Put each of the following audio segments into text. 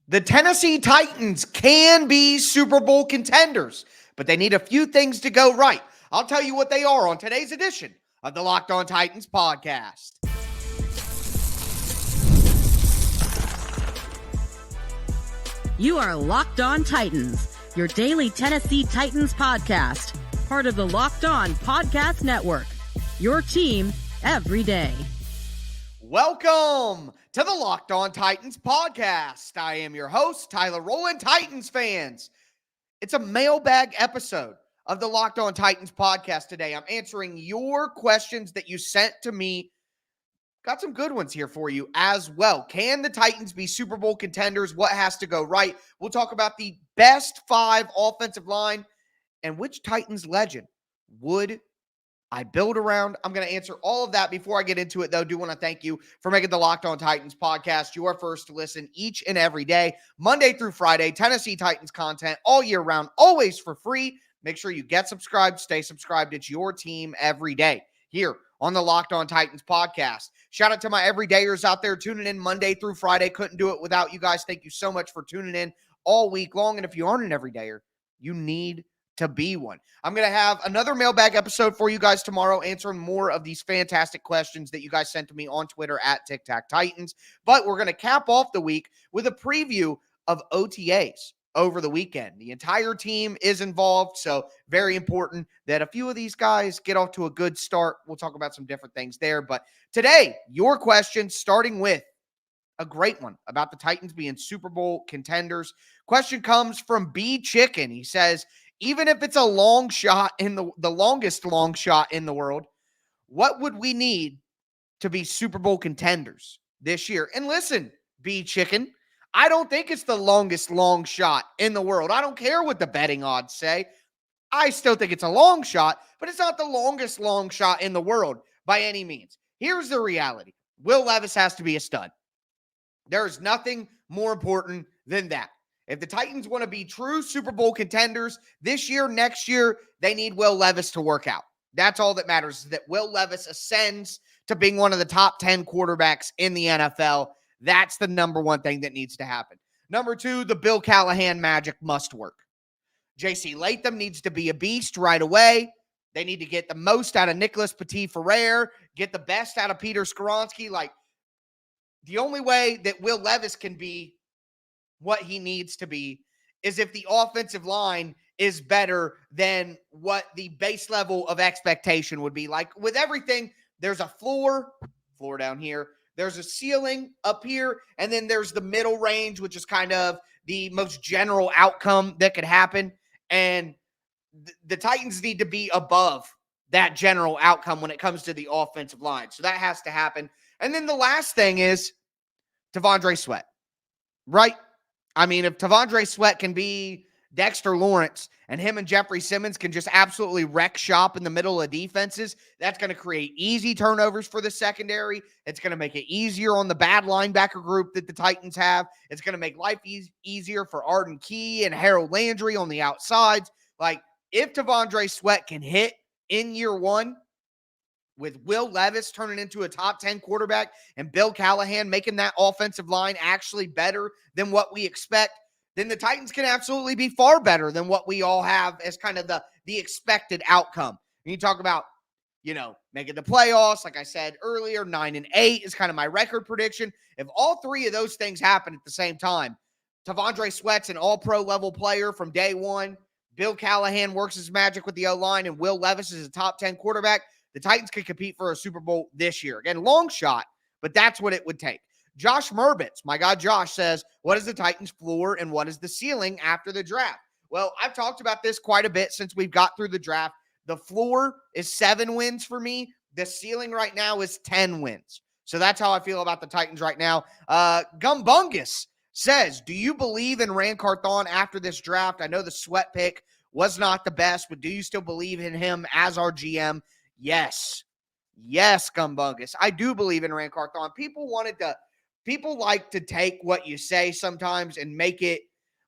The Tennessee Titans can be Super Bowl contenders, but they need a few things to go right. I'll tell you what they are on today's edition of the Locked On Titans podcast. You are Locked On Titans, your daily Tennessee Titans podcast, part of the Locked On Podcast Network, your team every day. Welcome to the Locked On Titans podcast. I am your host, Tyler Rowland. Titans fans, it's a mailbag episode of the Locked On Titans podcast today. I'm answering your questions that you sent to me. Got some good ones here for you as well. Can the Titans be Super Bowl contenders? What has to go right? We'll talk about the best 5 offensive line and which Titans legend would I build around. I'm going to answer all of that. Before I get into it, though, I do want to thank you for making the Locked On Titans podcast your first to listen each and every day, Monday through Friday, Tennessee Titans content all year round, always for free. Make sure you get subscribed, stay subscribed. It's your team every day here on the Locked On Titans podcast. Shout out to my everydayers out there tuning in Monday through Friday. Couldn't do it without you guys. Thank you so much for tuning in all week long. And if you aren't an everydayer, you need to be one. I'm going to have another mailbag episode for you guys tomorrow, answering more of these fantastic questions that you guys sent to me on Twitter at TicTacTitans. But we're going to cap off the week with a preview of OTAs over the weekend. The entire team is involved, so very important that a few of these guys get off to a good start. We'll talk about some different things there. But today, your questions, starting with a great one about the Titans being Super Bowl contenders. Question comes from B Chicken. He says, even if it's a long shot in the longest long shot in the world, what would we need to be Super Bowl contenders this year? And listen, B Chicken, I don't think it's the longest long shot in the world. I don't care what the betting odds say. I still think it's a long shot, but it's not the longest long shot in the world by any means. Here's the reality. Will Levis has to be a stud. There is nothing more important than that. If the Titans want to be true Super Bowl contenders this year, next year, they need Will Levis to work out. That's all that matters, is that Will Levis ascends to being one of the top 10 quarterbacks in the NFL. That's the number one thing that needs to happen. Number 2, the Bill Callahan magic must work. J.C. Latham needs to be a beast right away. They need to get the most out of Nicholas Petit-Ferrer, get the best out of Peter Skoronski. Like, the only way that Will Levis can be what he needs to be is if the offensive line is better than what the base level of expectation would be. Like with everything, there's a floor down here, there's a ceiling up here, and then there's the middle range, which is kind of the most general outcome that could happen. And the Titans need to be above that general outcome when it comes to the offensive line. So that has to happen. And then the last thing is T'Vondre Sweat, right? I mean, if T'Vondre Sweat can be Dexter Lawrence and him and Jeffrey Simmons can just absolutely wreck shop in the middle of defenses, that's going to create easy turnovers for the secondary. It's going to make it easier on the bad linebacker group that the Titans have. It's going to make life easier for Arden Key and Harold Landry on the outsides. Like, if T'Vondre Sweat can hit in year one, with Will Levis turning into a top 10 quarterback and Bill Callahan making that offensive line actually better than what we expect, then the Titans can absolutely be far better than what we all have as kind of the expected outcome. And you talk about, making the playoffs, like I said earlier, 9-8 is kind of my record prediction. If all 3 of those things happen at the same time, T'Vondre Sweat's an all-pro level player from day one, Bill Callahan works his magic with the O-line, and Will Levis is a top 10 quarterback, the Titans could compete for a Super Bowl this year. Again, long shot, but that's what it would take. Josh Murbitz, my God, Josh says, what is the Titans' floor and what is the ceiling after the draft? Well, I've talked about this quite a bit since we've got through the draft. The floor is 7 wins for me. The ceiling right now is 10 wins. So that's how I feel about the Titans right now. Gumbungus says, do you believe in Ran Carthon after this draft? I know the Sweat pick was not the best, but do you still believe in him as our GM? Yes, Gumbungus. I do believe in Ran Carthon. People like to take what you say sometimes and make it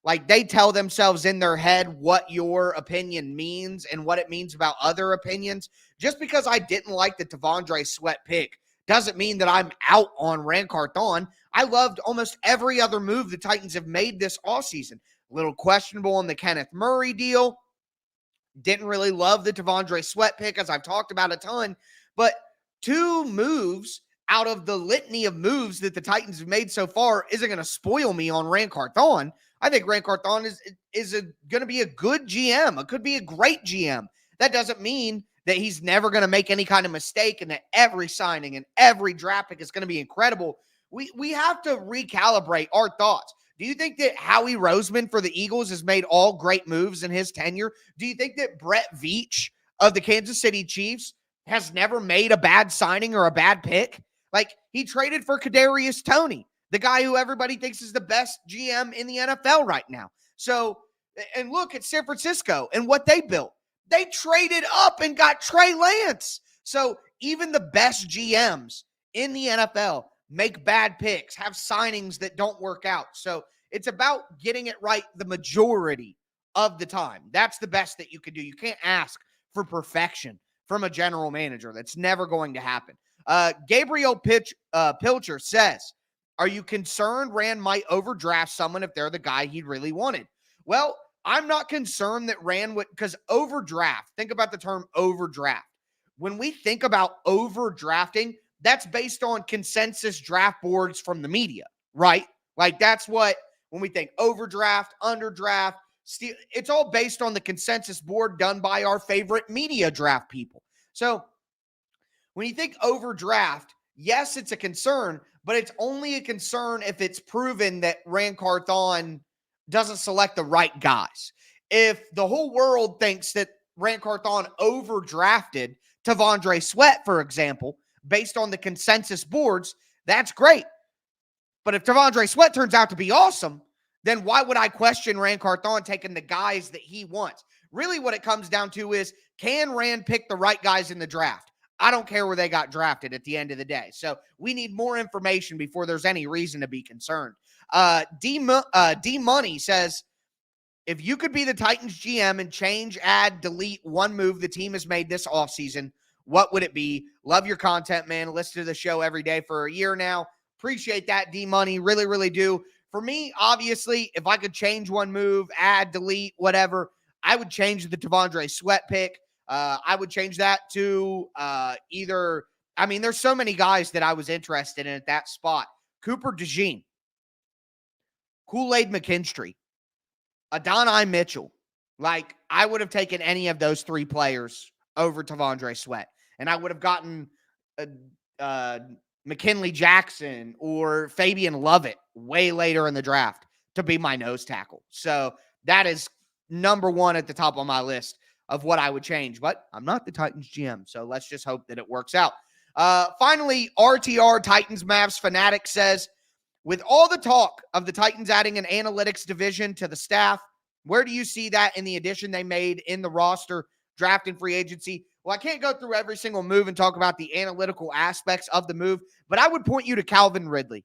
like they tell themselves in their head what your opinion means and what it means about other opinions. Just because I didn't like the T'Vondre Sweat pick doesn't mean that I'm out on Ran Carthon. I loved almost every other move the Titans have made this offseason. A little questionable on the Kenneth Murray deal. Didn't really love the T'Vondre Sweat pick, as I've talked about a ton. But two moves out of the litany of moves that the Titans have made so far isn't going to spoil me on Ran Carthon. I think Ran Carthon is going to be a good GM. It could be a great GM. That doesn't mean that he's never going to make any kind of mistake and that every signing and every draft pick is going to be incredible. We have to recalibrate our thoughts. Do you think that Howie Roseman for the Eagles has made all great moves in his tenure? Do you think that Brett Veach of the Kansas City Chiefs has never made a bad signing or a bad pick? Like, he traded for Kadarius Toney, the guy who everybody thinks is the best GM in the NFL right now. So, and look at San Francisco and what they built. They traded up and got Trey Lance. So even the best GMs in the NFL make bad picks, have signings that don't work out. So it's about getting it right the majority of the time. That's the best that you can do. You can't ask for perfection from a general manager. That's never going to happen. Gabriel Pilcher says, are you concerned Rand might overdraft someone if they're the guy he really wanted? Well, I'm not concerned that Rand would, because overdraft, think about the term overdraft. When we think about overdrafting, that's based on consensus draft boards from the media, right? Like, that's what, when we think overdraft, underdraft, it's all based on the consensus board done by our favorite media draft people. So when you think overdraft, yes, it's a concern, but it's only a concern if it's proven that Ran Carthon doesn't select the right guys. If the whole world thinks that Ran Carthon overdrafted T'Vondre Sweat, for example, based on the consensus boards, that's great. But if T'Vondre Sweat turns out to be awesome, then why would I question Ran Carthon taking the guys that he wants? Really what it comes down to is, can Rand pick the right guys in the draft? I don't care where they got drafted at the end of the day. So we need more information before there's any reason to be concerned. D Money says, if you could be the Titans GM and change, add, delete one move the team has made this offseason, what would it be? Love your content, man. Listen to the show every day for a year now. Appreciate that, D Money. Really, really do. For me, obviously, if I could change one move, add, delete, whatever, I would change the T'Vondre Sweat pick. I would change that to either, I mean, there's so many guys that I was interested in at that spot. Cooper DeJean, Kool-Aid McKinstry, Adonai Mitchell. Like, I would have taken any of those three players over T'Vondre Sweat. And I would have gotten McKinley Jackson or Fabian Lovett way later in the draft to be my nose tackle. So that is number one at the top of my list of what I would change. But I'm not the Titans GM, so let's just hope that it works out. Finally, RTR Titans Mavs Fanatic says, with all the talk of the Titans adding an analytics division to the staff, where do you see that in the addition they made in the roster, draft and free agency? Well, I can't go through every single move and talk about the analytical aspects of the move, but I would point you to Calvin Ridley.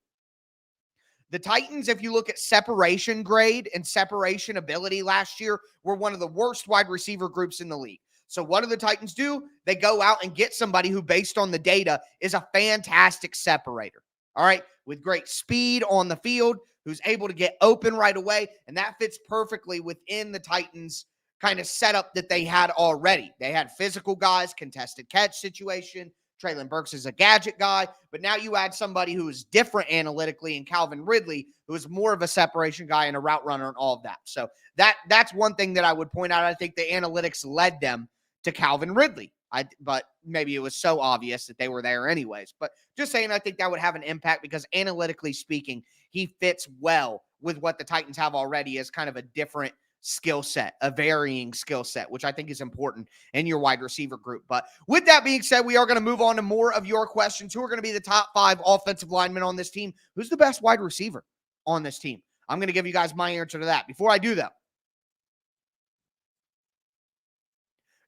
The Titans, if you look at separation grade and separation ability last year, were one of the worst wide receiver groups in the league. So what do the Titans do? They go out and get somebody who, based on the data, is a fantastic separator. All right, with great speed on the field, who's able to get open right away, and that fits perfectly within the Titans' kind of setup that they had already. They had physical guys, contested catch situation. Treylon Burks is a gadget guy, but now you add somebody who is different analytically in Calvin Ridley, who is more of a separation guy and a route runner and all of that. So that's one thing that I would point out. I think the analytics led them to Calvin Ridley. But maybe it was so obvious that they were there anyways. But just saying, I think that would have an impact because analytically speaking, he fits well with what the Titans have already as kind of a different skill set, a varying skill set, which I think is important in your wide receiver group. But with that being said, we are going to move on to more of your questions. Who are going to be the top 5 offensive linemen on this team? Who's the best wide receiver on this team? I'm going to give you guys my answer to that. Before I do that,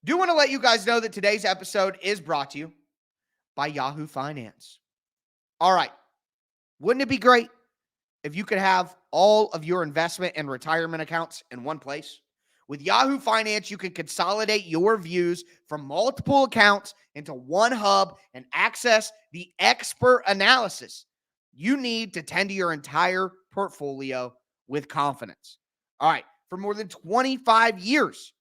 do want to let you guys know that today's episode is brought to you by Yahoo Finance. All right. Wouldn't it be great if you could have all of your investment and retirement accounts in one place? With Yahoo Finance, you can consolidate your views from multiple accounts into one hub and access the expert analysis you need to tend to your entire portfolio with confidence. All right, for more than 25 years,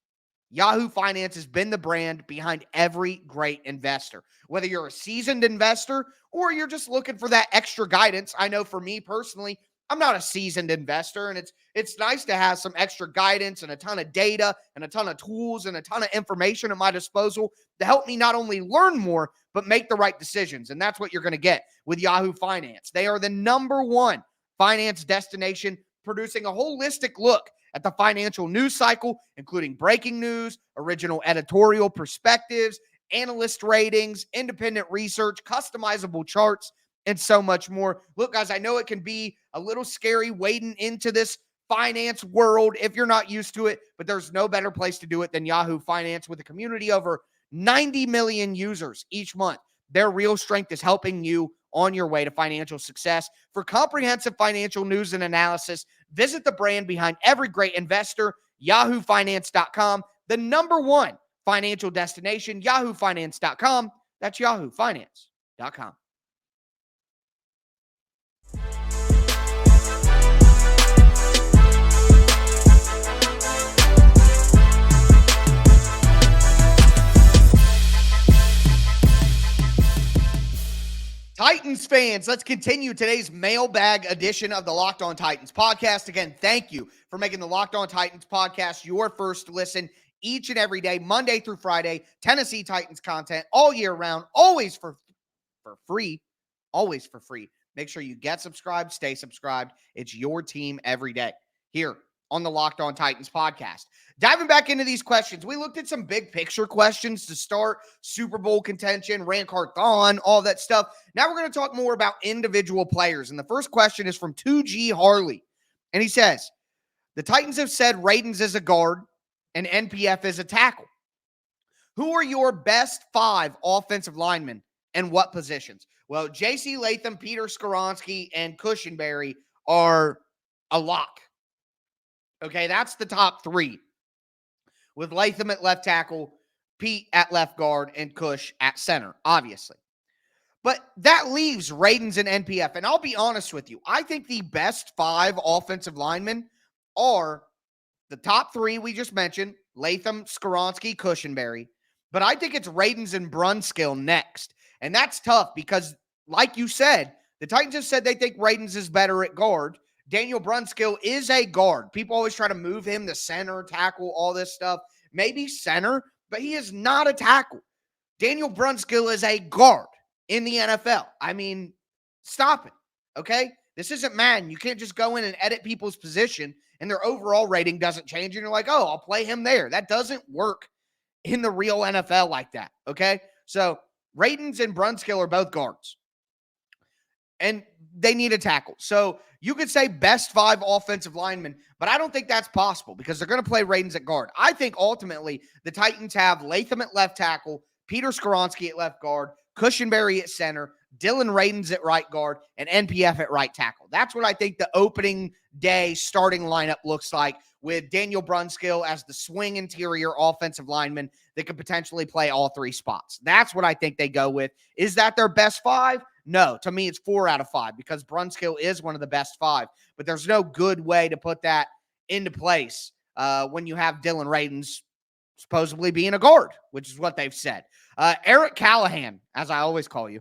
Yahoo Finance has been the brand behind every great investor. Whether you're a seasoned investor or you're just looking for that extra guidance, I know for me personally, I'm not a seasoned investor, and it's nice to have some extra guidance and a ton of data and a ton of tools and a ton of information at my disposal to help me not only learn more, but make the right decisions. And that's what you're going to get with Yahoo Finance. They are the #1 finance destination, producing a holistic look at the financial news cycle, including breaking news, original editorial perspectives, analyst ratings, independent research, customizable charts, and so much more. Look, guys, I know it can be a little scary wading into this finance world if you're not used to it, but there's no better place to do it than Yahoo Finance with a community over 90 million users each month. Their real strength is helping you on your way to financial success. For comprehensive financial news and analysis, visit the brand behind every great investor, yahoofinance.com, the #1 financial destination, yahoofinance.com. That's yahoofinance.com. Titans fans, let's continue today's mailbag edition of the Locked On Titans podcast. Again, thank you for making the Locked On Titans podcast your first listen each and every day, Monday through Friday. Tennessee Titans content all year round, always for free, always for free. Make sure you get subscribed, stay subscribed. It's your team every day here on the Locked On Titans podcast. Diving back into these questions, we looked at some big picture questions to start: Super Bowl contention, Rand Carthon, all that stuff. Now we're going to talk more about individual players. And the first question is from 2G Harley. And he says, the Titans have said Radens is a guard and NPF is a tackle. Who are your best 5 offensive linemen and what positions? Well, J.C. Latham, Peter Skoronski, and Cushenberry are a lock. Okay, that's the top 3. With Latham at left tackle, Pete at left guard, and Cush at center, obviously. But that leaves Radens and NPF. And I'll be honest with you, I think the best 5 offensive linemen are the top 3 we just mentioned: Latham, Skoronski, Cushenberry. But I think it's Radens and Brunskill next. And that's tough because, like you said, the Titans have said they think Radens is better at guard. Daniel Brunskill is a guard. People always try to move him to center, tackle, all this stuff. Maybe center, but he is not a tackle. Daniel Brunskill is a guard in the NFL. I mean, stop it, okay? This isn't Madden. You can't just go in and edit people's position and their overall rating doesn't change and you're like, oh, I'll play him there. That doesn't work in the real NFL like that, okay? So Radens and Brunskill are both guards. And they need a tackle. So you could say best 5 offensive linemen, but I don't think that's possible because they're going to play Radens at guard. I think ultimately the Titans have Latham at left tackle, Peter Skoronski at left guard, Cushenberry at center, Dylan Radens at right guard, and NPF at right tackle. That's what I think the opening day starting lineup looks like, with Daniel Brunskill as the swing interior offensive lineman that could potentially play all 3 spots. That's what I think they go with. Is that their best 5? No, to me, it's 4 out of 5 because Brunskill is one of the best 5. But there's no good way to put that into place when you have Dylan Radens supposedly being a guard, which is what they've said. Eric Callahan, as I always call you,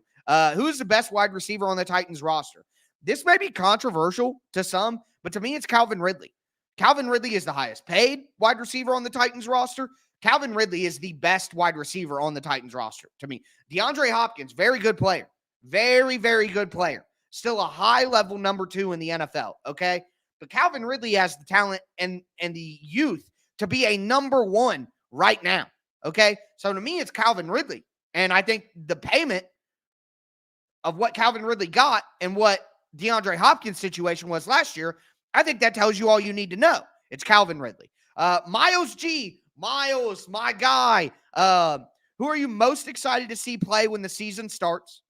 who's the best wide receiver on the Titans roster? This may be controversial to some, but to me, it's Calvin Ridley. Calvin Ridley is the highest paid wide receiver on the Titans roster. Calvin Ridley is the best wide receiver on the Titans roster to me. DeAndre Hopkins, very good player. Very, very good player. Still a high-level number 2 in the NFL, okay? But Calvin Ridley has the talent and the youth to be a number 1 right now, okay? So to me, it's Calvin Ridley. And I think the payment of what Calvin Ridley got and what DeAndre Hopkins' situation was last year, I think that tells you all you need to know. It's Calvin Ridley. Miles G. Miles, my guy. Who are you most excited to see play when the season starts?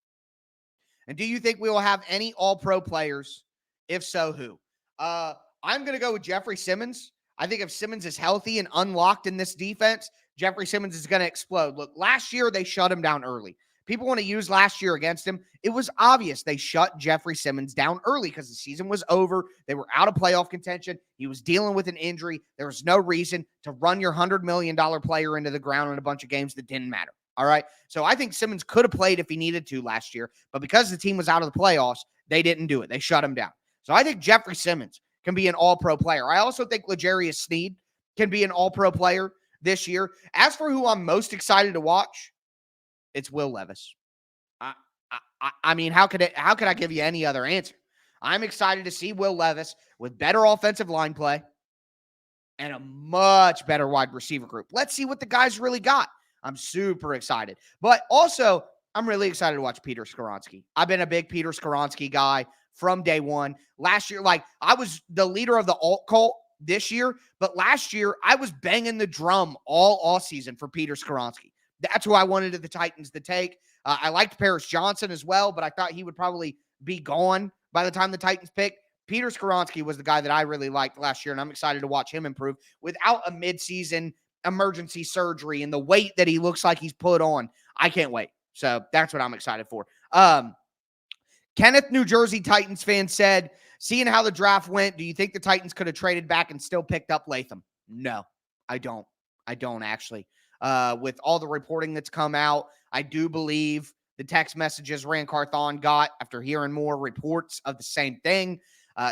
And do you think we will have any all-pro players? If so, who? I'm going to go with Jeffrey Simmons. I think if Simmons is healthy and unlocked in this defense, Jeffrey Simmons is going to explode. Look, last year they shut him down early. People want to use last year against him. It was obvious they shut Jeffrey Simmons down early because the season was over. They were out of playoff contention. He was dealing with an injury. There was no reason to run your $100 million player into the ground in a bunch of games that didn't matter. All right. So I think Simmons could have played if he needed to last year, but because the team was out of the playoffs, they didn't do it. They shut him down. So I think Jeffrey Simmons can be an all-pro player. I also think L'Jarius Sneed can be an all-pro player this year. As for who I'm most excited to watch, it's Will Levis. I mean, how could I give you any other answer? I'm excited to see Will Levis with better offensive line play and a much better wide receiver group. Let's see what the guys really got. I'm super excited. But also, I'm really excited to watch Peter Skoronski. I've been a big Peter Skoronski guy from day one. Last year, I was the leader of the alt cult this year, but last year I was banging the drum all season for Peter Skoronski. That's who I wanted the Titans to take. I liked Paris Johnson as well, but I thought he would probably be gone by the time the Titans picked. Peter Skoronski was the guy that I really liked last year, and I'm excited to watch him improve without a midseason emergency surgery and the weight that he looks like he's put on. I can't wait. So that's what I'm excited for. Kenneth, New Jersey Titans fan said, seeing how the draft went, do you think the Titans could have traded back and still picked up Latham? No, I don't. I don't actually. With all the reporting that's come out, I do believe the text messages Rand Carthon got after hearing more reports of the same thing,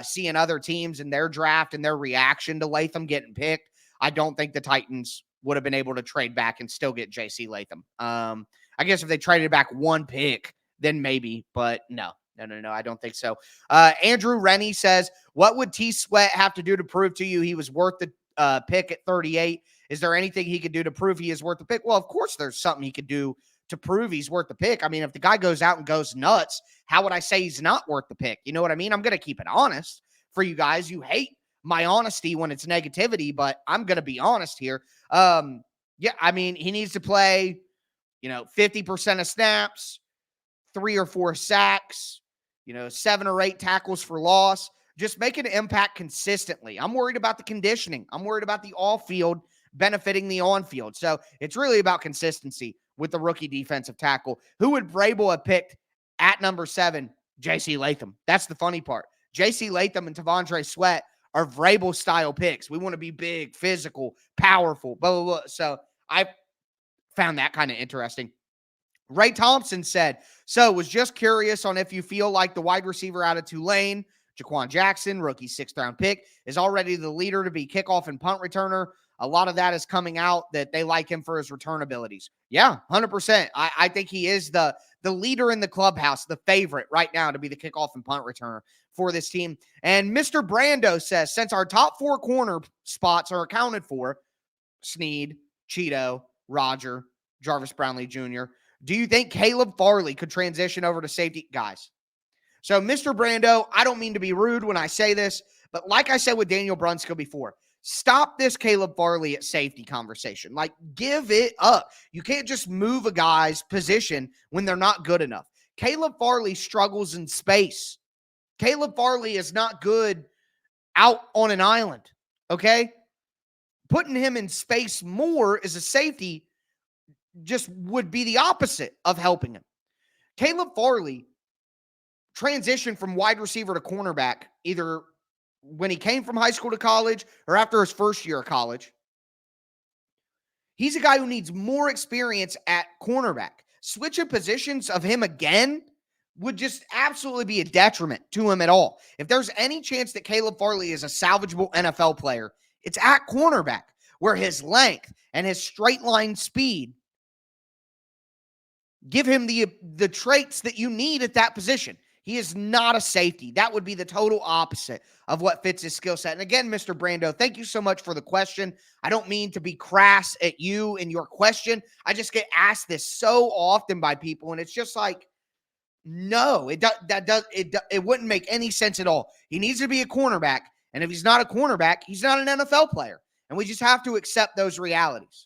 seeing other teams in their draft and their reaction to Latham getting picked. I don't think the Titans would have been able to trade back and still get J.C. Latham. I guess if they traded back one pick, then maybe, but no, I don't think so. Andrew Rennie says, what would T. Sweat have to do to prove to you he was worth the pick at 38? Is there anything he could do to prove he is worth the pick? Well, of course there's something he could do to prove he's worth the pick. I mean, if the guy goes out and goes nuts, how would I say he's not worth the pick? You know what I mean? I'm going to keep it honest for you guys. You hate my honesty when it's negativity, but I'm going to be honest here. Yeah, I mean, he needs to play, 50% of snaps, 3 or 4 sacks, 7 or 8 tackles for loss. Just make an impact consistently. I'm worried about the conditioning. I'm worried about the off-field benefiting the on-field. So it's really about consistency with the rookie defensive tackle. Who would Vrabel have picked at number 7? J.C. Latham. That's the funny part. J.C. Latham and Tavondre Sweat are Vrabel-style picks. We want to be big, physical, powerful, blah, blah, blah. So I found that kind of interesting. Ray Thompson said, so was just curious on if you feel like the wide receiver out of Tulane, Jaquan Jackson, rookie 6th-round pick, is already the leader to be kickoff and punt returner. A lot of that is coming out that they like him for his return abilities. Yeah, 100%. I think he is the leader in the clubhouse, the favorite right now to be the kickoff and punt returner for this team. And Mr. Brando says, since our top 4 corner spots are accounted for, Sneed, Cheeto, Roger, Jarvis Brownlee Jr., do you think Caleb Farley could transition over to safety? Guys, so Mr. Brando, I don't mean to be rude when I say this, but like I said with Daniel Brunskill before, stop this Caleb Farley at safety conversation. Like, give it up. You can't just move a guy's position when they're not good enough. Caleb Farley struggles in space. Caleb Farley is not good out on an island, okay? Putting him in space more as a safety just would be the opposite of helping him. Caleb Farley transitioned from wide receiver to cornerback either when he came from high school to college or after his first year of college. He's a guy who needs more experience at cornerback. Switching positions of him again would just absolutely be a detriment to him at all. If there's any chance that Caleb Farley is a salvageable NFL player, it's at cornerback, where his length and his straight line speed give him the traits that you need at that position. He is not a safety. That would be the total opposite of what fits his skill set. And again, Mr. Brando, thank you so much for the question. I don't mean to be crass at you and your question. I just get asked this so often by people, and it's just like, no, it wouldn't make any sense at all. He needs to be a cornerback, and if he's not a cornerback, he's not an NFL player. And we just have to accept those realities.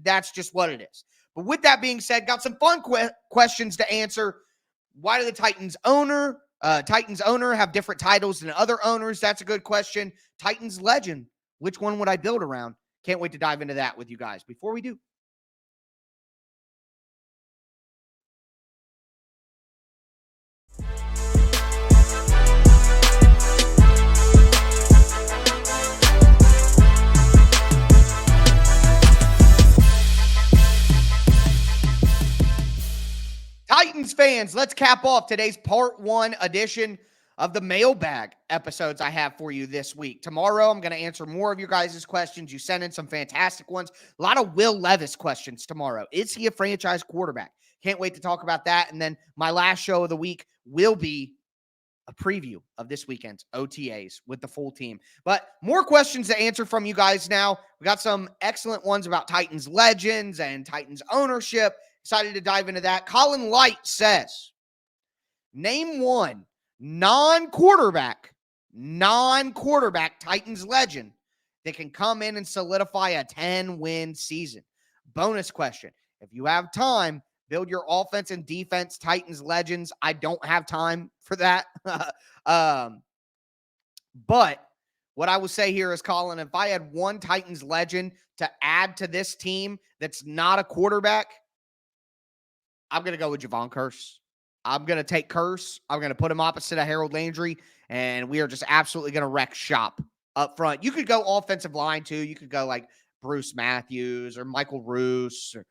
That's just what it is. But with that being said, got some fun questions to answer. Why do the Titans owner have different titles than other owners? That's a good question. Titans legend Which one would I build around? Can't wait to dive into that with you guys. Before we do, Titans fans, let's cap off today's part 1 edition of the mailbag episodes I have for you this week. Tomorrow, I'm going to answer more of your guys' questions. You sent in some fantastic ones. A lot of Will Levis questions tomorrow. Is he a franchise quarterback? Can't wait to talk about that. And then my last show of the week will be a preview of this weekend's OTAs with the full team. But more questions to answer from you guys now. We got some excellent ones about Titans legends and Titans ownership. Excited to dive into that. Colin Light says, name one non-quarterback Titans legend that can come in and solidify a 10-win season. Bonus question. If you have time, build your offense and defense Titans legends. I don't have time for that. But what I will say here is, Colin, if I had one Titans legend to add to this team that's not a quarterback, I'm going to go with Javon Curse. I'm going to take Curse. I'm going to put him opposite of Harold Landry, and we are just absolutely going to wreck shop up front. You could go offensive line, too. You could go like Bruce Matthews or Michael Roos or,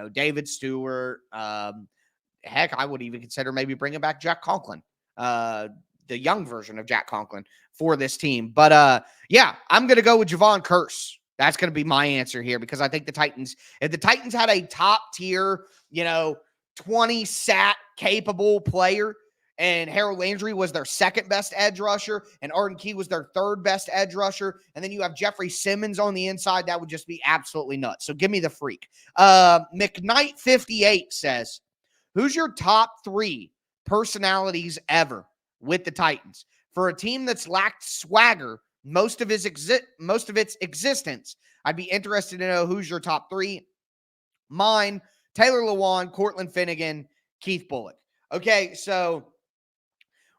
David Stewart. Heck, I would even consider maybe bringing back Jack Conklin, the young version of Jack Conklin for this team. But, yeah, I'm going to go with Javon Curse. That's going to be my answer here because I think the Titans, if the Titans had a top tier, 20 sack capable player, and Harold Landry was their second best edge rusher, and Arden Key was their third best edge rusher, and then you have Jeffrey Simmons on the inside, that would just be absolutely nuts. So give me the freak. McKnight58 says, who's your top 3 personalities ever with the Titans? For a team that's lacked swagger most of its existence, I'd be interested to know who's your top 3. Mine, Taylor Lewan, Cortland Finnegan, Keith Bullock. Okay, so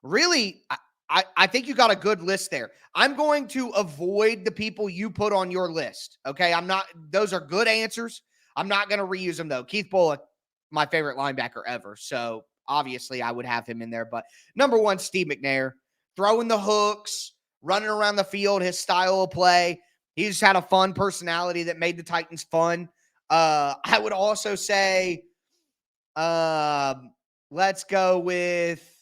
really, I think you got a good list there. I'm going to avoid the people you put on your list, okay? Those are good answers. I'm not going to reuse them, though. Keith Bullock, my favorite linebacker ever, so obviously I would have him in there. But number 1, Steve McNair, throwing the hooks, running around the field, his style of play. He just had a fun personality that made the Titans fun. I would also say, let's go with,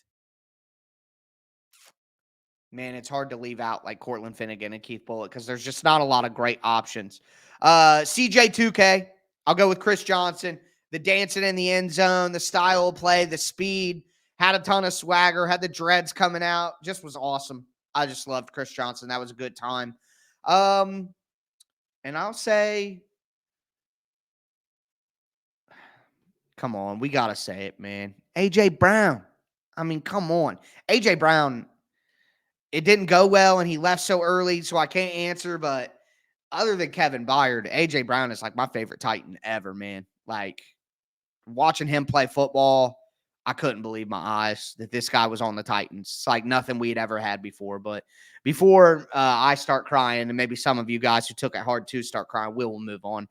man, it's hard to leave out like Cortland Finnegan and Keith Bullock because there's just not a lot of great options. CJ2K, I'll go with Chris Johnson. The dancing in the end zone, the style of play, the speed, had a ton of swagger, had the dreads coming out, just was awesome. I just loved Chris Johnson. That was a good time. And I'll say, come on, we got to say it, man. A.J. Brown. I mean, come on. A.J. Brown, it didn't go well, and he left so early, so I can't answer. But other than Kevin Byard, A.J. Brown is like my favorite Titan ever, man. Like, watching him play football, I couldn't believe my eyes that this guy was on the Titans. It's like nothing we'd ever had before. But before I start crying, and maybe some of you guys who took it hard to start crying, we'll move on.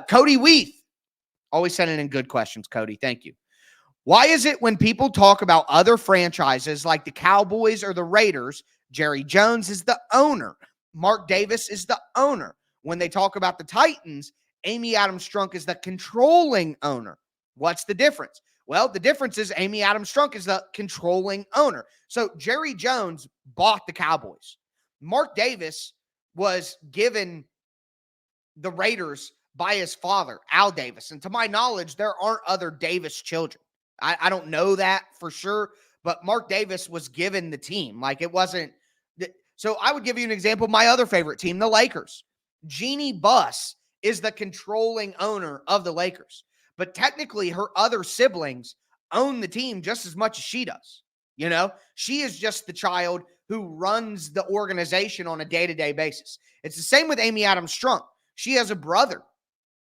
Cody Weath. Always sending in good questions, Cody. Thank you. Why is it when people talk about other franchises like the Cowboys or the Raiders, Jerry Jones is the owner, Mark Davis is the owner? When they talk about the Titans, Amy Adams Strunk is the controlling owner. What's the difference? Well, the difference is Amy Adams Strunk is the controlling owner. So Jerry Jones bought the Cowboys. Mark Davis was given the Raiders by his father, Al Davis. And to my knowledge, there aren't other Davis children. I don't know that for sure, but Mark Davis was given the team. Like, it wasn't. So I would give you an example. My other favorite team, the Lakers. Jeannie Buss is the controlling owner of the Lakers. But technically, her other siblings own the team just as much as she does. She is just the child who runs the organization on a day-to-day basis. It's the same with Amy Adams Strunk. She has a brother.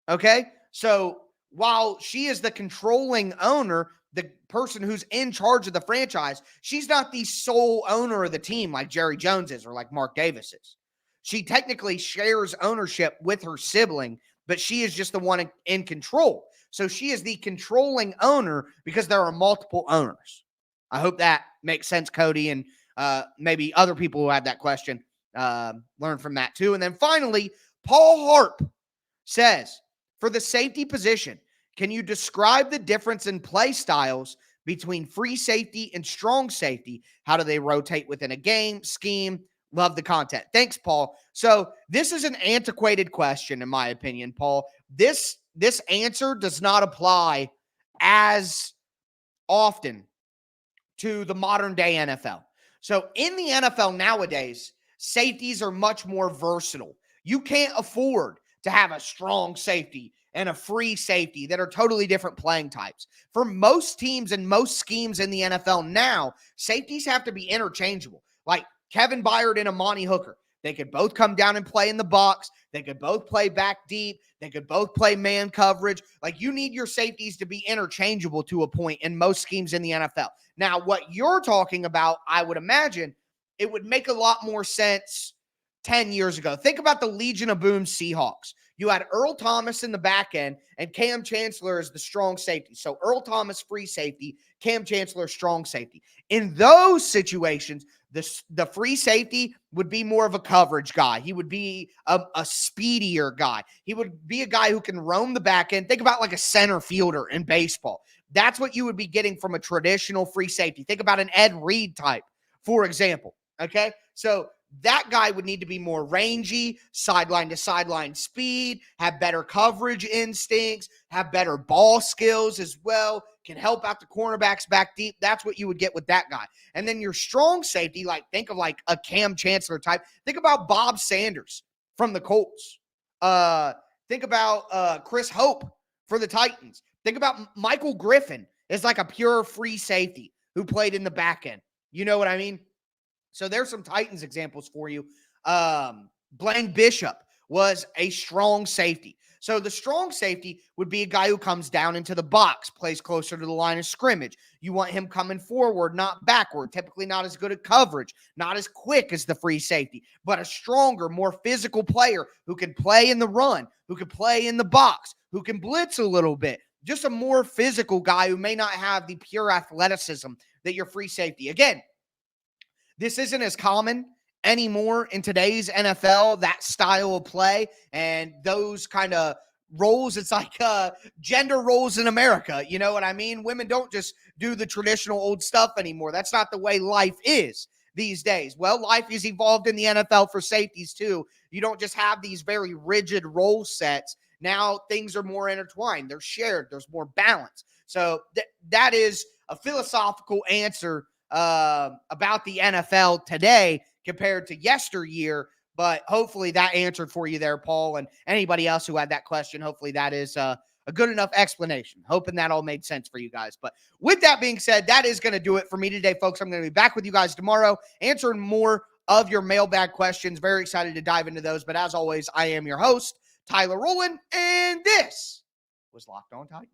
Okay? So while she is the controlling owner, the person who's in charge of the franchise, she's not the sole owner of the team like Jerry Jones is or like Mark Davis is. She technically shares ownership with her sibling, but she is just the one in control. So she is the controlling owner because there are multiple owners. I hope that makes sense, Cody, and maybe other people who had that question learn from that too. And then finally, Paul Harp says, for the safety position, can you describe the difference in play styles between free safety and strong safety? How do they rotate within a game, scheme? Love the content. Thanks, Paul. So this is an antiquated question, in my opinion, Paul. This answer does not apply as often to the modern day NFL. So in the NFL nowadays, safeties are much more versatile. You can't afford to have a strong safety and a free safety that are totally different playing types. For most teams and most schemes in the NFL now, safeties have to be interchangeable. Like Kevin Byard and Amani Hooker. They could both come down and play in the box. They could both play back deep. They could both play man coverage. Like, you need your safeties to be interchangeable to a point in most schemes in the NFL. Now, what you're talking about, I would imagine, it would make a lot more sense 10 years ago. Think about the Legion of Boom Seahawks. You had Earl Thomas in the back end, and Cam Chancellor is the strong safety. So Earl Thomas, free safety, Cam Chancellor, strong safety. In those situations, the free safety would be more of a coverage guy. He would be a speedier guy. He would be a guy who can roam the back end. Think about like a center fielder in baseball. That's what you would be getting from a traditional free safety. Think about an Ed Reed type, for example. Okay, so that guy would need to be more rangy, sideline to sideline speed, have better coverage instincts, have better ball skills as well, can help out the cornerbacks back deep. That's what you would get with that guy. And then your strong safety, like think of like a Cam Chancellor type. Think about Bob Sanders from the Colts. Think about Chris Hope for the Titans. Think about Michael Griffin is like a pure free safety who played in the back end. You know what I mean? So there's some Titans examples for you. Blaine Bishop was a strong safety. So the strong safety would be a guy who comes down into the box, plays closer to the line of scrimmage. You want him coming forward, not backward, typically not as good at coverage, not as quick as the free safety, but a stronger, more physical player who can play in the run, who can play in the box, who can blitz a little bit. Just a more physical guy who may not have the pure athleticism that your free safety. Again, this isn't as common anymore in today's NFL, that style of play and those kind of roles. It's like gender roles in America. You know what I mean? Women don't just do the traditional old stuff anymore. That's not the way life is these days. Well, life is evolved in the NFL for safeties too. You don't just have these very rigid role sets. Now things are more intertwined. They're shared. There's more balance. So that is a philosophical answer about the NFL today compared to yesteryear, but hopefully that answered for you there, Paul, and anybody else who had that question. Hopefully that is a good enough explanation. Hoping that all made sense for you guys. But with that being said, that is going to do it for me today, folks. I'm going to be back with you guys tomorrow, answering more of your mailbag questions. Very excited to dive into those. But as always, I am your host, Tyler Rowland, and this was Locked On Titans.